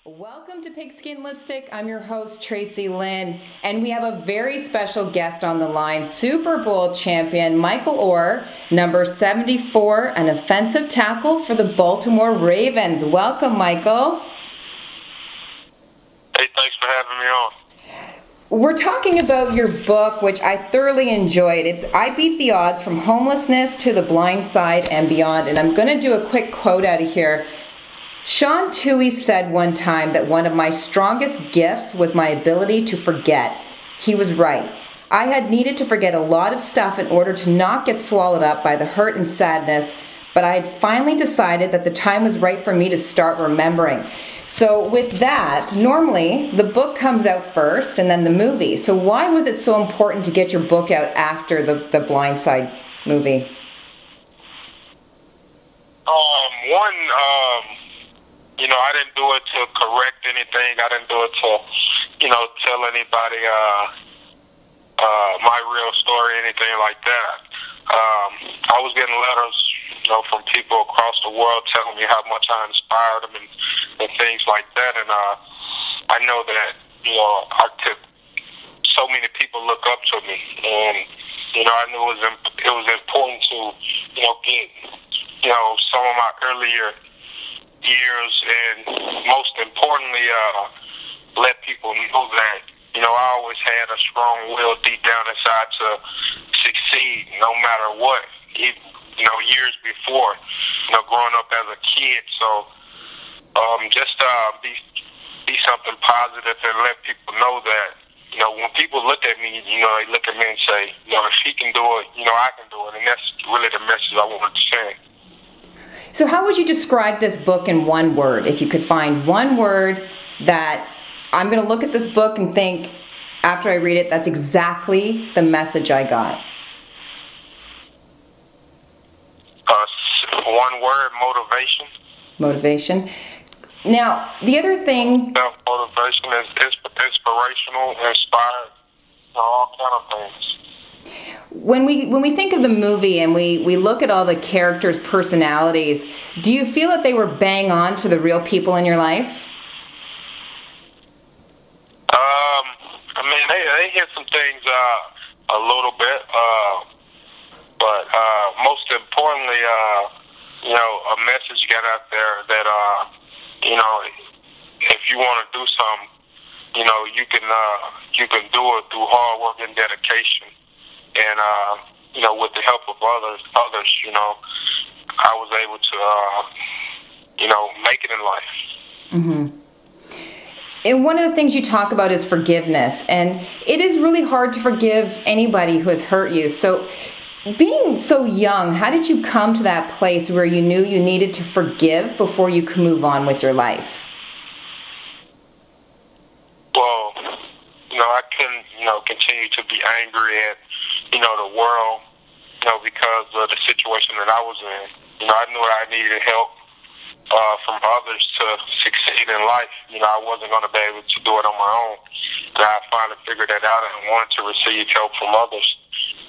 Welcome to Pigskin Lipstick. I'm your host, Tracy Lynn, and we have a very special guest on the line, Super Bowl champion Michael Oher, number 74, an offensive tackle for the Baltimore Ravens. Welcome, Michael. Hey, thanks for having me on. We're talking about your book, which I thoroughly enjoyed. It's I Beat the Odds, From Homelessness to the Blind Side and Beyond. And I'm going to do a quick quote out of here. Sean Toohey said one time that one of my strongest gifts was my ability to forget. He was right. I had needed to forget a lot of stuff in order to not get swallowed up by the hurt and sadness, but I had finally decided that the time was right for me to start remembering. So with that, normally the book comes out first and then the movie. So why was it so important to get your book out after the Blind Side movie? I didn't do it to correct anything. I didn't do it to, tell anybody my real story, anything like that. I was getting letters, from people across the world telling me how much I inspired them and things like that. And I know that, so many people look up to me. And, I knew it was important to, get, some of my earlier years, and most importantly, let people know that, I always had a strong will deep down inside to succeed no matter what, even, years before, growing up as a kid. So just be something positive and let people know that, when people look at me, they look at me and say, if he can do it, I can do it. And that's really the message I wanted to send. So how would you describe this book in one word? If you could find one word that I'm going to look at this book and think, after I read it, that's exactly the message I got. One word, motivation. Motivation. Now, the other thing... Self-motivation is inspirational, inspired, all kind of things. When we think of the movie and we look at all the characters' personalities, do you feel that they were bang on to the real people in your life? They hit some things a little bit, but most importantly, a message got out there that if you want to do something, you can do it through hard work and dedication. And, with the help of others, I was able to, make it in life. Mm-hmm. And one of the things you talk about is forgiveness. And it is really hard to forgive anybody who has hurt you. So being so young, how did you come to that place where you knew you needed to forgive before you could move on with your life? Well, I couldn't, continue to be angry at, the world, because of the situation that I was in. I knew I needed help from others to succeed in life. I wasn't going to be able to do it on my own. And I finally figured that out and wanted to receive help from others.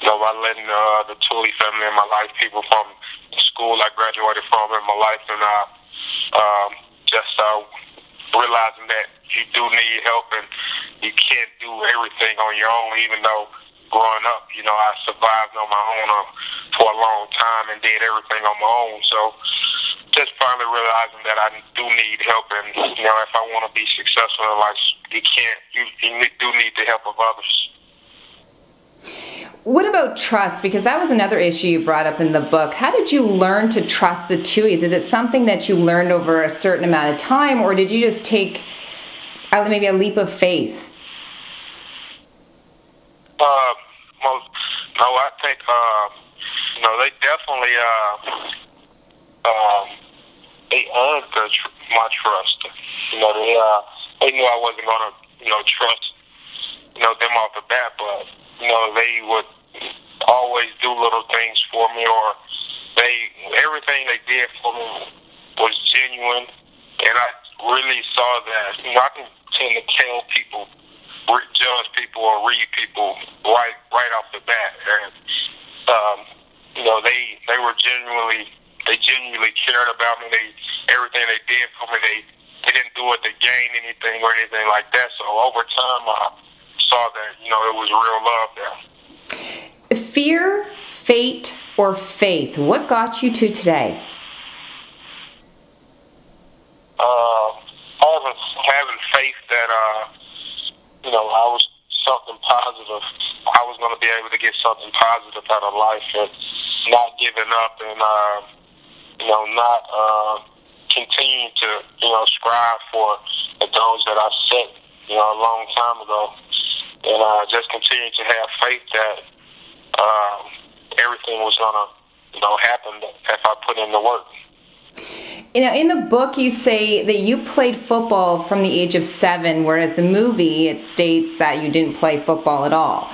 By letting the Toohey family in my life, people from the school I graduated from in my life, and just realizing that you do need help and you can't do everything on your own, even though growing up, I survived on my own for a long time and did everything on my own. So just finally realizing that I do need help, and, if I want to be successful in life, you do need the help of others. What about trust? Because that was another issue you brought up in the book. How did you learn to trust the Tooheys? Is it something that you learned over a certain amount of time, or did you just take maybe a leap of faith? No, I think, they definitely, they earned my trust. They knew I wasn't going to, trust, them off the bat, but, they would always do little things for me, or everything they did for me was genuine, and I really saw that, I can tend to tell people, judge people or read people right off the bat, and they were genuinely cared about me. Everything they did for me, they didn't do it to gain anything or anything like that. So over time, I saw that, you know, it was real love there. Fear, fate, or faith? What got you to today? Having faith that, you know, I was something positive. I was going to be able to get something positive out of life, and not giving up, and you know, not continuing to, you know, strive for the goals that I set, you know, a long time ago, and just continue to have faith that everything was going to, you know, happen if I put in the work. You know, in the book you say that you played football from the age of 7, whereas the movie, it states that you didn't play football at all.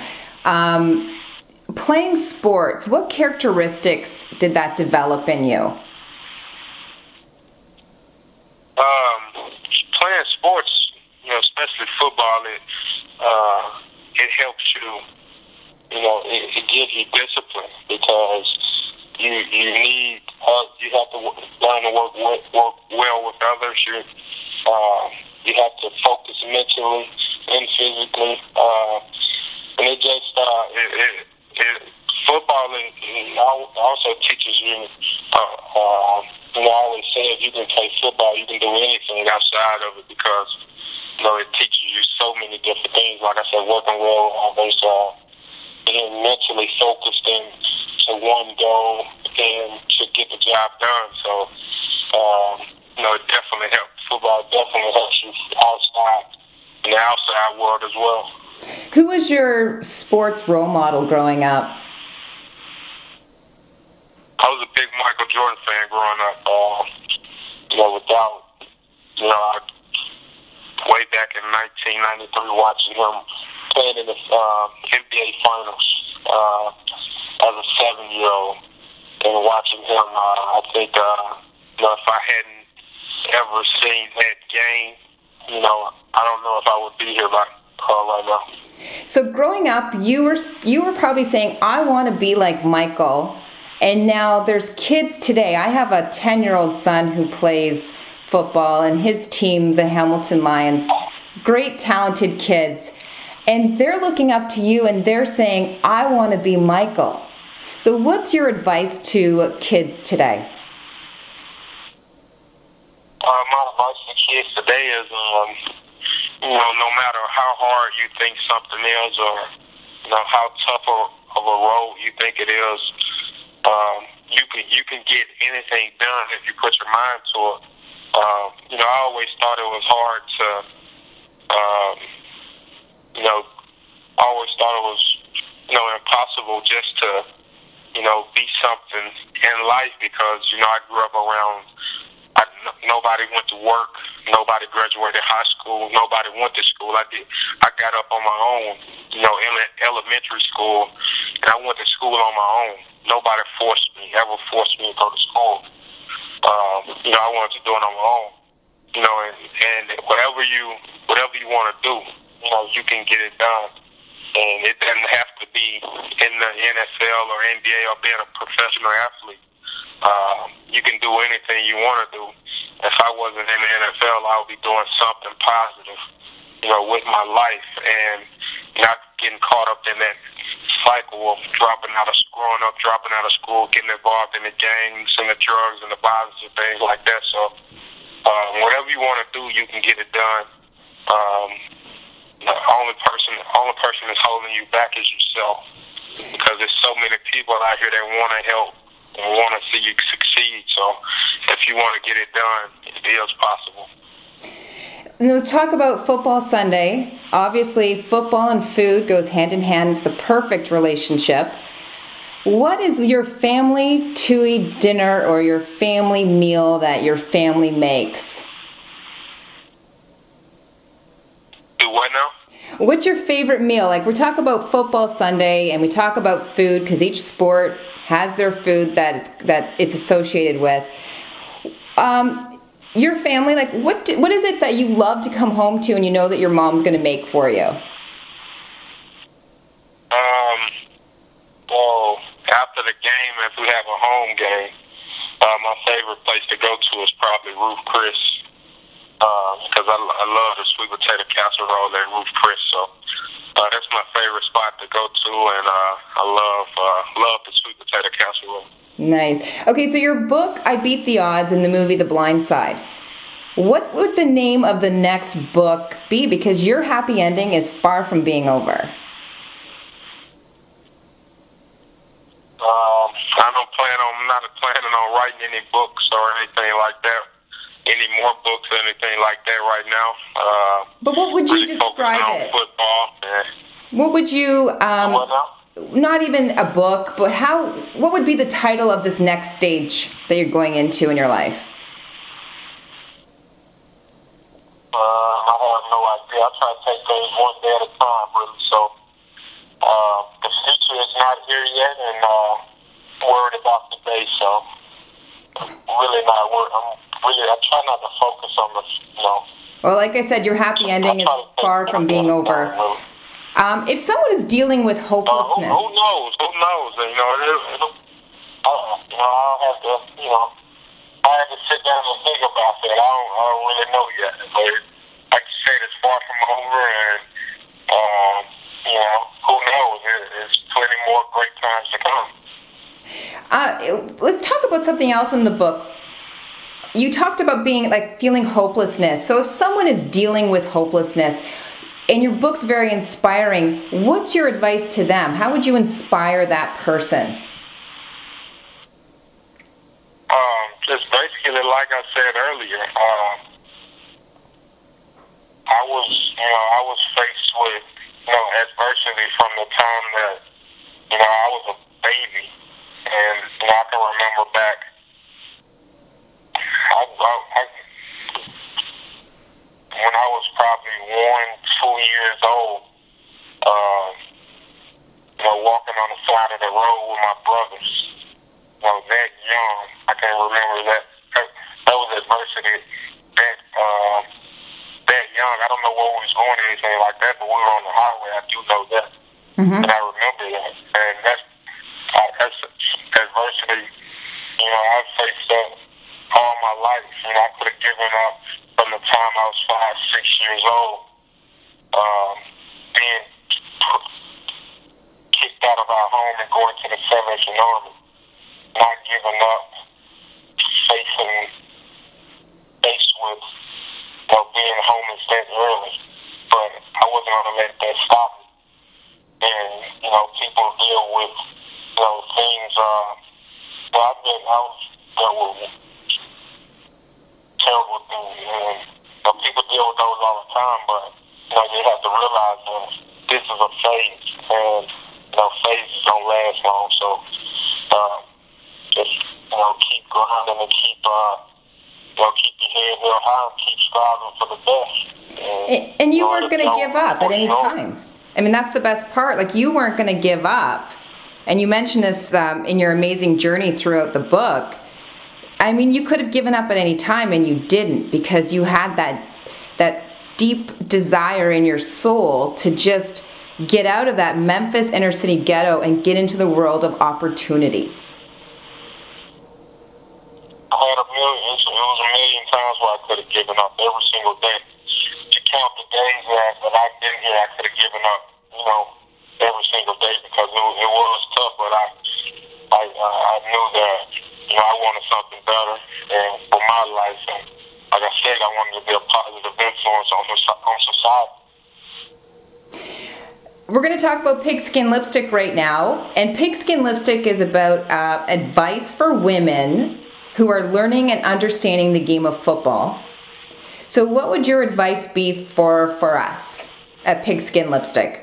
Playing sports, what characteristics did that develop in you? Playing sports, you know, especially football, it helps you, you know, it gives you discipline, because you need, you have to learn to work well with others. You have to focus mentally and physically, and it just football also teaches you. You know, I always say, if you can play football, you can do anything outside of it, because, you know, it teaches you so many different things. Like I said, working well with others, being mentally focused into one goal and to get the job done. So, you know, it definitely helps. Football definitely helps you outside, in the outside world as well. Who was your sports role model growing up? I was a big Michael Jordan fan growing up. You know, way back in 1993, watching him playing in the NBA Finals as a 7-year-old, and watching him, I think, you know, if I hadn't ever seen that game, you know, I don't know if I would be here right now. So growing up, you were probably saying, I want to be like Michael. And now there's kids today. I have a 10-year-old son who plays football, and his team, the Hamilton Lions, great talented kids. And they're looking up to you and they're saying, I want to be Michael. So what's your advice to kids today? My advice to kids today is, you know, no matter how hard you think something is, or, you know, how tough of a road you think it is, you can get anything done if you put your mind to it. You know, I always thought it was hard to, you know, I always thought it was, you know, impossible just to, you know, be something in life, because, you know, I grew up around, nobody went to work, nobody graduated high school, nobody went to school. I got up on my own, you know, in elementary school, and I went to school on my own. Nobody ever forced me to go to school. You know, I wanted to do it on my own. You know, and whatever you want to do, you know, you can get it done. And it doesn't have to be in the NFL or NBA or being a professional athlete. You can do anything you want to do. If I wasn't in the NFL, I would be doing something positive, you know, with my life, and not getting caught up in that cycle of dropping out of school, getting involved in the gangs and the drugs and the violence and things like that. So whatever you want to do, you can get it done. The only person that's holding you back is yourself, because there's so many people out here that want to help and want to see you succeed. So if you want to get it done, it is possible. And let's talk about Football Sunday. Obviously, football and food goes hand in hand. It's the perfect relationship. What is your family Tui dinner or your family meal that your family makes? Do what now? What's your favorite meal? Like, we talk about Football Sunday and we talk about food, because each sport has their food that it's associated with. Your family, like, what is it that you love to come home to and you know that your mom's going to make for you? Well, after the game, if we have a home game, my favorite place to go to is probably Ruth Chris. because I love the sweet potato casserole at Ruth Chris. So that's my favorite spot to go to, and I love the sweet potato casserole. Nice. Okay, so your book, I Beat the Odds, and the movie The Blind Side. What would the name of the next book be? Because your happy ending is far from being over. I'm not planning on writing any books or anything like that. Any more books or anything like that right now. But what would you really describe it? Football. What would you, not even a book, but what would be the title of this next stage that you're going into in your life? I have no idea. I try to take things one day at a time, really. So the future is not here yet, and worried about the day. So really not worried. I try not to focus on the, Well, like I said, your happy ending is far from being over. If someone is dealing with hopelessness, who knows? I'll have to, I have to sit down and think about that. I don't really know yet. But like you said, it's far from over, and who knows? There's plenty more great times to come. Let's talk about something else in the book. You talked about feeling hopelessness. So if someone is dealing with hopelessness, and your book's very inspiring, what's your advice to them? How would you inspire that person? Just basically, like I said earlier, I was faced with, adversity from the time that, I was a baby, and I can remember back. When I was probably 1-2 years old, walking on the side of the road with my brothers. That young, I can remember that. That was adversity. That young, I don't know where we was going or anything like that, but we were on the highway. I do know that, and I remember that. And that's adversity. I faced that all my life. I could have given up from the time I was 5-6 years old, being kicked out of our home and going to the 7th Army, not giving up, faced with being homeless that early. But I wasn't going to let that stop me. And, people deal with, things, I've dealt with terrible things, and people deal with those all the time, but you have to realize that this is a phase, and phases don't last long. So just keep grinding and keep your head real high and keep striving for the best. And you weren't going to give up at any time. I mean, that's the best part. You weren't going to give up, and you mentioned this in your amazing journey throughout the book. I mean, you could have given up at any time, and you didn't, because you had that deep desire in your soul to just get out of that Memphis inner city ghetto and get into the world of opportunity. I had it was a million times where I could have given up every single day. To count the days that I've been here, I could have given up, every single day, because it was tough, but I knew that, I wanted something better and for my life, and like I said, I wanted to be a positive influence on society. We're going to talk about Pigskin Lipstick right now, and Pigskin Lipstick is about advice for women who are learning and understanding the game of football. So what would your advice be for us at Pigskin Lipstick?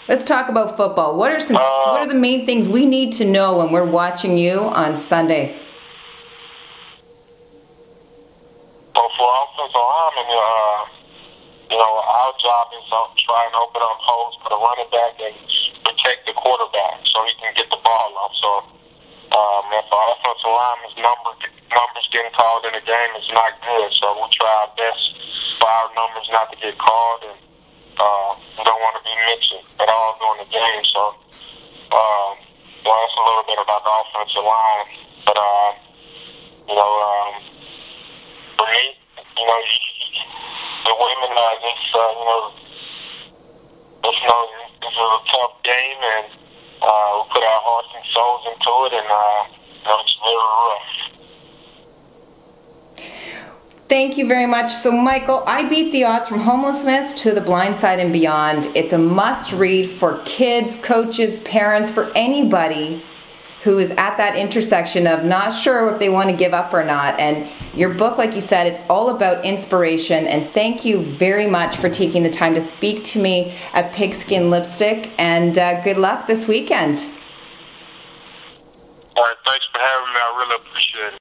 Let's talk about football. What are the main things we need to know when we're watching you on Sunday? Well, for offensive linemen, our job is to try and open up holes for the running back and protect the quarterback so he can get the ball off. So, if our offensive lineman's numbers getting called in the game, it's not good. So we try our best for our numbers not to get called, and we don't want to be mentioned at all during the game. So, that's a little bit about the offensive line. But, for me, you know, the women are just, you know, this is a tough game, and we put our hearts and souls into it, and you know, it's very rough. Thank you very much. So, Michael, I Beat the Odds: From Homelessness to the Blind Side and Beyond. It's a must-read for kids, coaches, parents, for anybody who is at that intersection of not sure if they want to give up or not. And your book, like you said, it's all about inspiration. And thank you very much for taking the time to speak to me at Pigskin Lipstick. And good luck this weekend. All right, thanks for having me. I really appreciate it.